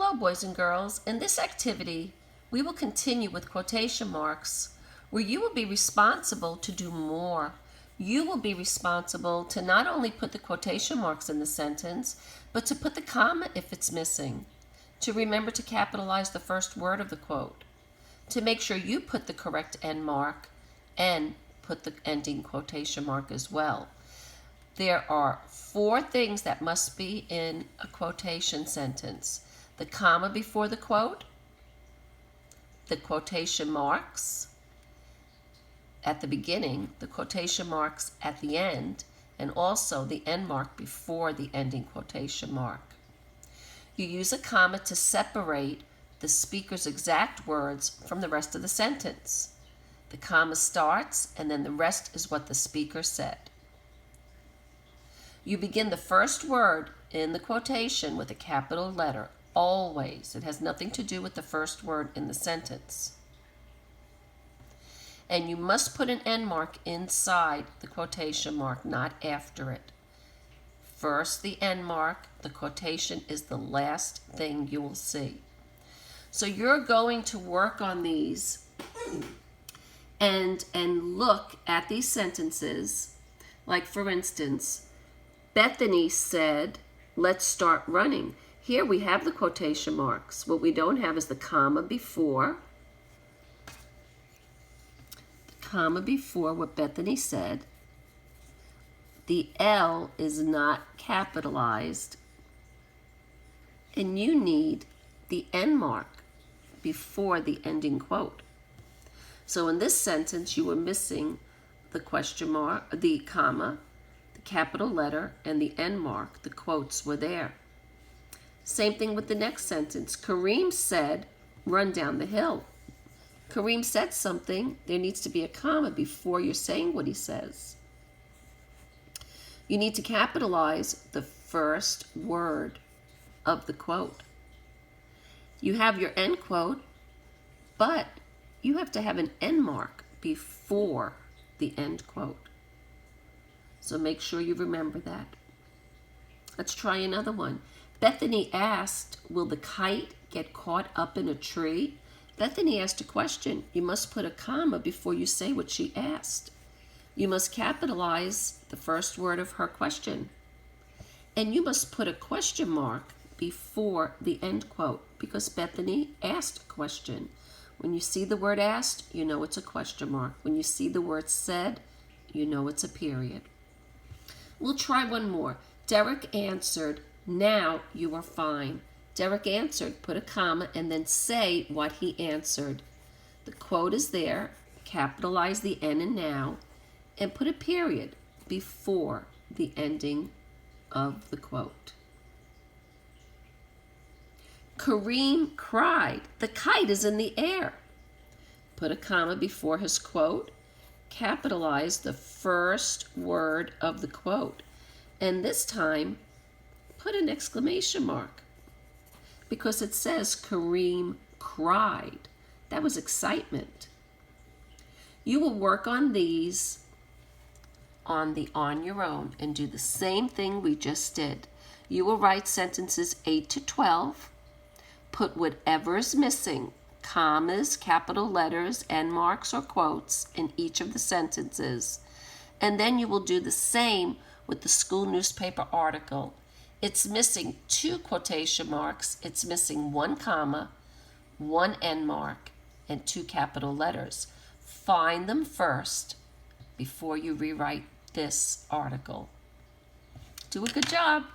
Hello, boys and girls. In this activity, we will continue with quotation marks, where you will be responsible to do more. You will be responsible to not only put the quotation marks in the sentence, but to put the comma if it's missing, to remember to capitalize the first word of the quote, to make sure you put the correct end mark and put the ending quotation mark as well. There are 4 things that must be in a quotation sentence: the comma before the quote, the quotation marks at the beginning, the quotation marks at the end, and also the end mark before the ending quotation mark. You use a comma to separate the speaker's exact words from the rest of the sentence. The comma starts, and then the rest is what the speaker said. You begin the first word in the quotation with a capital letter, always. It has nothing to do with the first word in the sentence. And you must put an end mark inside the quotation mark, not after it. First the end mark, the quotation is the last thing you will see. So you're going to work on these and look at these sentences. Like, for instance, Bethany said, "Let's start running." Here we have the quotation marks. What we don't have is the comma before. The comma before what Bethany said. The L is not capitalized. And you need the end mark before the ending quote. So in this sentence, you were missing the question mark, the comma, the capital letter, and the end mark. The quotes were there. Same thing with the next sentence. Kareem said, "Run down the hill." Kareem said something. There needs to be a comma before you're saying what he says. You need to capitalize the first word of the quote. You have your end quote, but you have to have an end mark before the end quote. So make sure you remember that. Let's try another one. Bethany asked, "Will the kite get caught up in a tree?" Bethany asked a question. You must put a comma before you say what she asked. You must capitalize the first word of her question. And you must put a question mark before the end quote, because Bethany asked a question. When you see the word asked, you know it's a question mark. When you see the word said, you know it's a period. We'll try one more. Derek answered, "Now you are fine." Derek answered, put a comma, and then say what he answered. The quote is there. Capitalize the N and now, and put a period before the ending of the quote. Kareem cried, "The kite is in the air." Put a comma before his quote. Capitalize the first word of the quote. And this time, put an exclamation mark, because it says Kareem cried. That was excitement. You will work on these on your own and do the same thing we just did. You will write sentences 8 to 12. Put whatever is missing, commas, capital letters, end marks, or quotes in each of the sentences. And then you will do the same with the school newspaper article. It's missing 2 quotation marks. It's missing 1 comma, 1 end mark, and 2 capital letters. Find them first before you rewrite this article. Do a good job.